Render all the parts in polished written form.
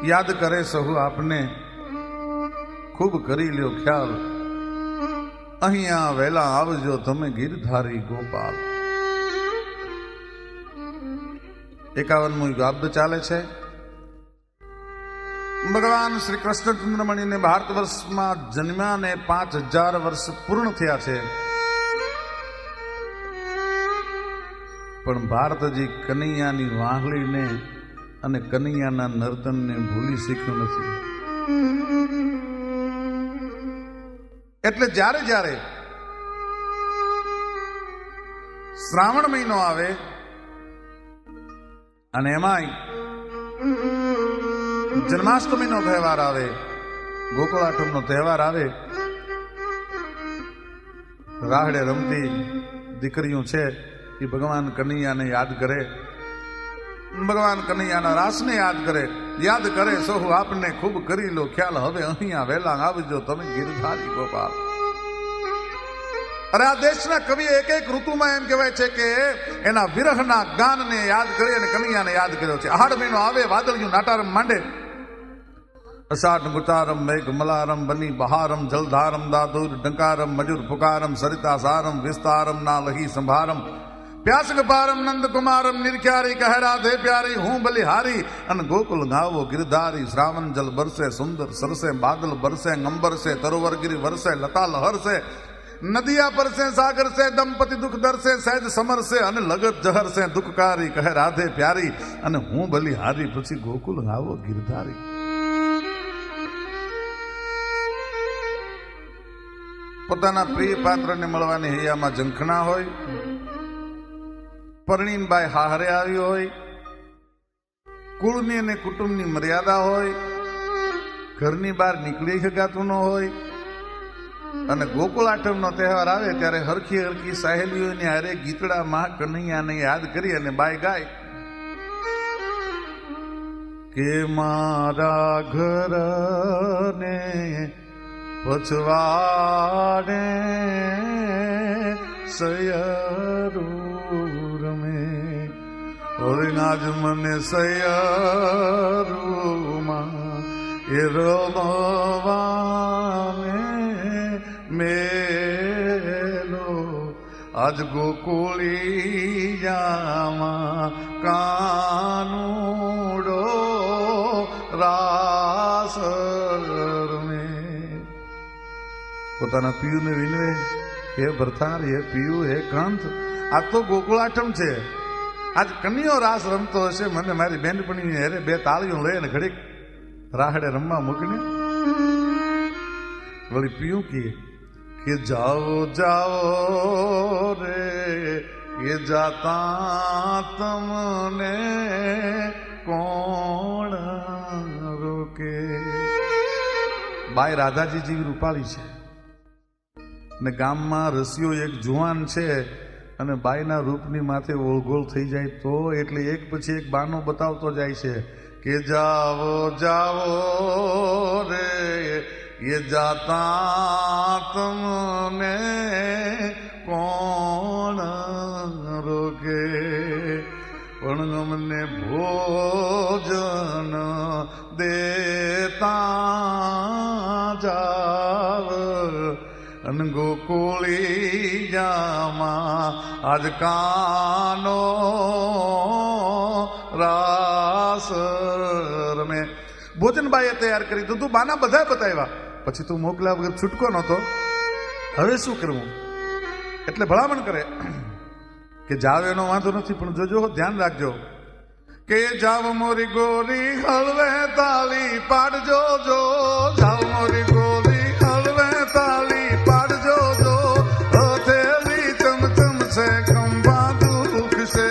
યાદ કરે સહુ આપને ખૂબ કરી લ્યો ખ્યાલ, અહીંયા વહેલા આવજો તમે ગિરધારી ગોપાલ. 51મું ગાબ્દ ચાલે છે. ભગવાન શ્રી કૃષ્ણ ચંદ્રમણીને ભારત વર્ષમાં જન્મ્યા ને 5000 વર્ષ પૂર્ણ થયા છે, પણ ભારતજી કનૈયાની વાહલીને અને કનૈયાના નર્તનને ભૂલી શીખ્યું નથી. એટલે જ્યારે જ્યારે શ્રાવણ મહિનો આવે અને એમાંય જન્માષ્ટમીનો તહેવાર આવે, ગોકુળાષ્ટમીનો તહેવાર આવે, રાહડે રમતી દીકરીઓ છે એ ભગવાન કનૈયાને યાદ કરે, ભગવાન કનૈયાના રાસને યાદ કરે સહુ આપને ખૂબ કરી લો ખ્યાલ, હવે અહીંયા વહેલા આવજો તમે ગિરધારી ગોપાલ. અરે આ દેશના કવિ એક એક ઋતુમાં એમ કહેવાય છે કે એના વિરહના ગાનને યાદ કરી અને કનૈયાને યાદ કર્યો છે. આહાડ મહિનો આવે, વાદળિયું નાટારમ માંડે, અષાઢ ગુટારમ મેઘ મલારમ બની બહારમ જલધારમ દાદુર ડંકારમ મજુર પુકારમ સરિતા સારમ વિસ્તારમ ના લહી સંભારમ પ્યાસ ગપારમ નંદ કુમારમ નિરખ્યારી કહેરા દે પ્યારી હું બલિહારી. અને ગોકુલ ગાવો ગિરધારી, શ્રાવણ જલ બરસે સુંદર સરસે, બાદલ બરસે અંબર સે, તરોવર ગિરી વરસે, લતા લહર સે, નદિયા પરસે સાગર સે, દંપતિ દુઃખ દરસે, સહેજ સમર સે, અને લગત જહર સે દુઃખકારી કહે રાધે પ્યારી. અને હું બલિહારી પછી ગોકુલ ગાવો ગિરધારી. પોતાના પ્રિય પાત્રને મળવાની હૈયામાં ઝંખના હોય, પરણીનબાઈ હારે આવી હોય, કુળની અને કુટુંબની મર્યાદા હોય, ઘરની બહાર નીકળી શકાતું ન હોય, અને ગોકુળાષ્ટમીનો તહેવાર આવે ત્યારે હરખી હરખી સહેલીઓની હારે ગીતડામાં કનૈયાને યાદ કરી અને બાઈ ગાય કે મારા ઘરને પછવાડે સયરૂર મેં ઓળનાજ મને સયરૂમાં એ રમવાને મેલો આજ ગોકુળી જામાં કાનુડો રાસર મેં. પોતાના પિયુને વિનવે, હે ભરથાર, હે પિયુ, હે કાંત, આ તો ગોકુળાષ્ટમ છે, આજ કન્યો રાસ રમતો હશે, મને મારી બેનપણી હેરે બે તાળીઓ લઈને ઘડીક રાહડે રમવા મૂકીને. વળી પિયું કે જાઓ જાઓ રે એ જાતા તમને કોણ રોકે. બાઈ રાધાજી જેવી રૂપાળી છે ને ગામમાં રસિયો એક જુવાન છે અને બાઈના રૂપની માથે ઓળગોળ થઈ જાય તો એટલે એક પછી એક બાનો બતાવતો જાય છે કે જાઓ જાઓ રે એ જાતા તમને કોણ રોકે. પણ અમને ભોજન દેતા જાવ અને ગોકુળી જામાં આજ કાનો રાસ રમે. ભોજનબાઈએ તૈયાર કરી દીધું, બાના બધા બતાવ્યા, પછી તું મોકલ્યા વગર છૂટકો નહોતો, હવે શું કરવું? એટલે ભલામણ કરે કે જાવ એનો વાંધો નથી, પણ જોજો ધ્યાન રાખજો કે જાવ મોરી ગોરી હળવે તાલી પાડજો જો, જાવ મોરી ગોરી હળવે તાલી પાડજો જો, હથેલી ચમચમ છે ખંભા દુખ છે.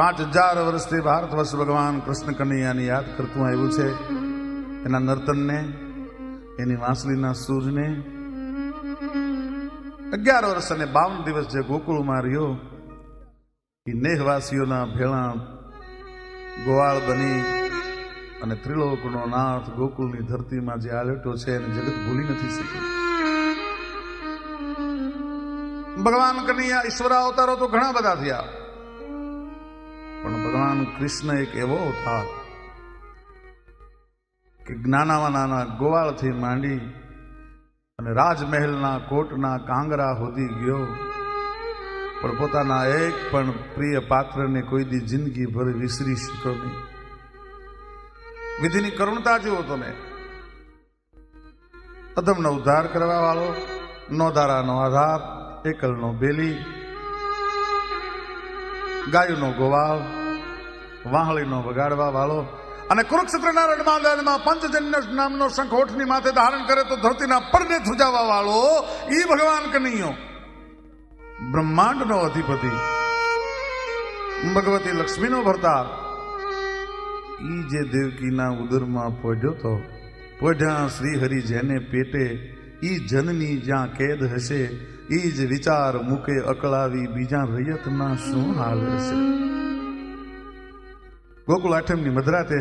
5000 વર્ષથી ભારત વર્ષ ભગવાન કૃષ્ણ કનૈયાને યાદ કરતું આવ્યું છે, એના નર્તનને, એની વાંસળીના સૂરને. 11 વર્ષ અને 52 દિવસ જે ગોકુળમાં રહ્યો, એ નેહવાસીઓના ભેળા ગોવાળ બની અને ત્રિલોકનો નાથ ગોકુળની ધરતીમાં જે આલેટો છે એને જગત ભૂલી નથી શક્યું. ભગવાન કનૈયા ઈશ્વર અવતારો તો ઘણા બધા થયા, પણ ભગવાન કૃષ્ણ એક એવો અવતાર કે નાનામાં નાના ગોવાળથી માંડી અને રાજમહેલના કોટના કાંગરા સુધી ગયો, પણ પોતાના એક પણ પ્રિય પાત્રને કોઈ દી જિંદગી ભર વિસરી શક્યો નહીં. વિધિની કરુણતા જેવો તમે, અધમનો ઉદ્ધાર કરવા વાળો, નો ધારાનો આધાર, એકલનો બેલી, ગાયોનો ગોવાળ, વાહળીનો વગાડવા વાળો, અને કુરુક્ષેત્રના રણમાં પંચજન્ય નામનો શંખ હોઠની માથે ધારણ કરે તો ધરતીના પડને ધ્રુજાવા વાળો ઈ ભગવાન કનૈયો, બ્રહ્માંડનો અધિપતિ, ભગવતી લક્ષ્મીનો ભરતાર, ઈ જે દેવકીના ઉદરમાં પોઢ્યો તો, પોઢ્યા શ્રી હરિ જેને પેટે, ઈ જનની જ્યાં કેદ હશે, ઈ જ વિચાર મૂકે અકળાવી બીજા રૈયતના શું હાલ હશે. ગોકુળ આઠમની મધરાતે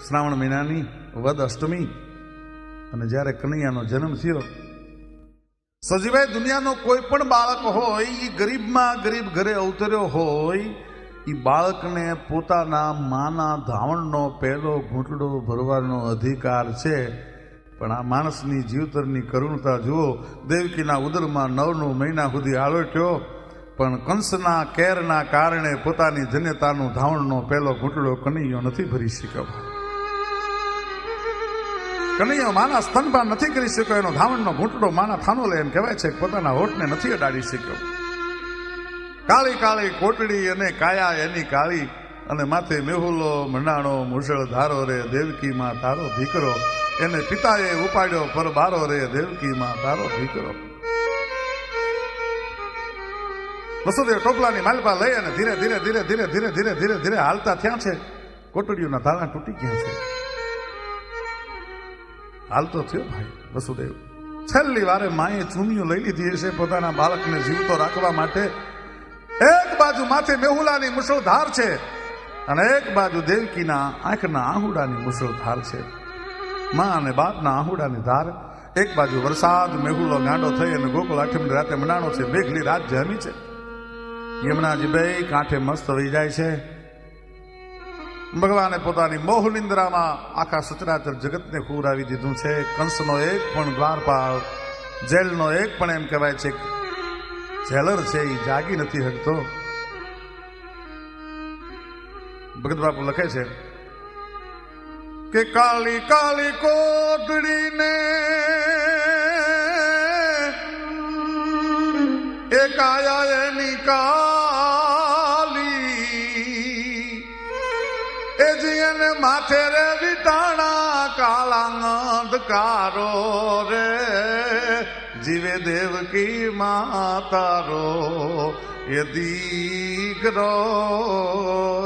શ્રાવણ મહિનાની વદ અષ્ટમી, અને જ્યારે કનૈયાનો જન્મ થયો, સજીભાઈ દુનિયાનો કોઈ પણ બાળક હોય, એ ગરીબમાં ગરીબ ઘરે અવતર્યો હોય, એ બાળકને પોતાના માના ધાવણનો પહેલો ઘૂંટડો ભરવાનો અધિકાર છે. પણ આ માણસની જીવતરની કરુણતા જુઓ. દેવકીના ઉદરમાં 9 મહિના સુધી આલોટ્યો, પણ કંસના કેરના કારણે પોતાની જન્યતાનું ધાવણનો પહેલો ઘૂંટડો કનૈયો નથી ભરી શક્યો. કનૈયો માના સ્તનપાન નથી કરી શક્યો, એનો ધાવણનો ઘૂંટડો માના થાનો લે એમ કહેવાય છે, પોતાના હોઠને નથી અડાડી શક્યો. કાળી કાળી કોટડી અને કાયા એની કાળી, અને માથે મેહુલો મંડાણો મુશળધારો રે દેવકીમાં તારો દીકરો, એને પિતાએ ઉપાડ્યો પર બારો રે દેવકીમાં તારો દીકરો. વસુદેવ ટોપલાની માલપા લઈ અને ધીરે ધીરે ધીરે ધીરે ધીરે ધીરે ધીરે ધીરે હાલતા થયા છે. કોટડીઓના તાળા તૂટી ગયા છે. હાલતો થયો ભાઈ વસુદેવ. છેલ્લી વારે માએ ચૂમીઓ લઈ લીધી હશે પોતાના બાળકને જીવતો રાખવા માટે. એક બાજુ માથે મેહુલાની મુશળધાર છે, અને એક બાજુ દેવકીના આંખના આહુડાની મુશળધાર છે. માં અને બાપના આહુડાની ધાર. એક બાજુ વરસાદ, મેહુલો ગાંડો થઈ અને ગોકુળ આઠમની રાતે મનાણો છે. મેઘલી રાત જામી છે. યમુનાજી બે કાંઠે મસ્ત વહી જાય છે. ભગવાને પોતાની મોહ નિંદ્રામાં આખા સચરાચર જગતને ખુરાવી દીધું છે. કંસનો એક પણ દ્વારપાળ, જેલનો એક પણ એમ કહેવાય છે જેલર છે, એ જાગી નથી શકતો. ભગત બાપુ લખે છે કે કાળી કાળી કોટડીને એ કાયા એની કાલી, એ જીને માથે રે વિટાણા કાળા અંધકારો રે, જીવે દેવકી માતારો એ દીકરો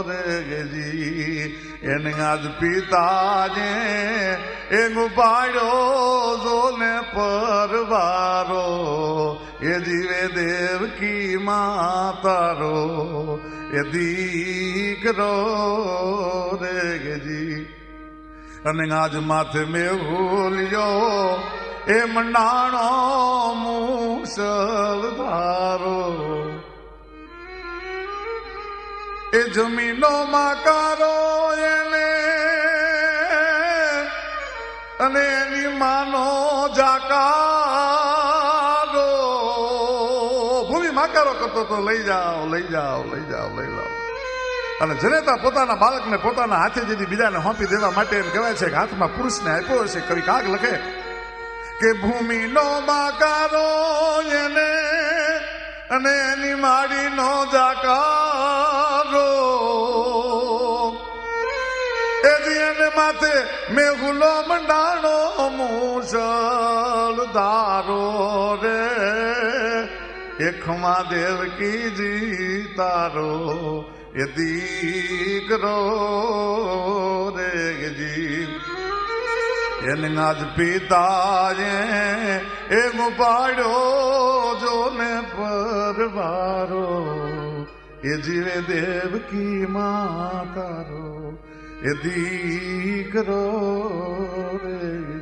રે જી, એને આજ પિતાજે એ ગુપાડ્યો જોને પરવારો, એ જીવે દેવકી માતારો એ દીકરો રે જી. અને આજ માથે મેહુલ્યો એ મંડાણો મુશળધારો, એ જમીનો માકારો એને, અને એની માનો જાકારો. ભૂમિ માકારો કરતો તો લઈ જાઓ લઈ જાઓ લઈ જાઓ લઈ જાઓ. અને જનેતા પોતાના બાળકને પોતાના હાથે જેથી બીજાને સોંપી દેવા માટે એમ કહેવાય છે કે હાથમાં પુરુષને આપ્યો હશે. કવિ કાગ લખે કે ભૂમિનો માકારો એને, અને એની માડીનો જાકારો, એ એને માથે મેહુલો મંડાણો મુશળધારો રે, એ ખમા દેવકીજી તારો એ દીકરો રે જી એને આજ પિતાએ એ મુપાડ્યો જોને પરવારો એ જીવે દેવકી માં તારો એ દીકરો રે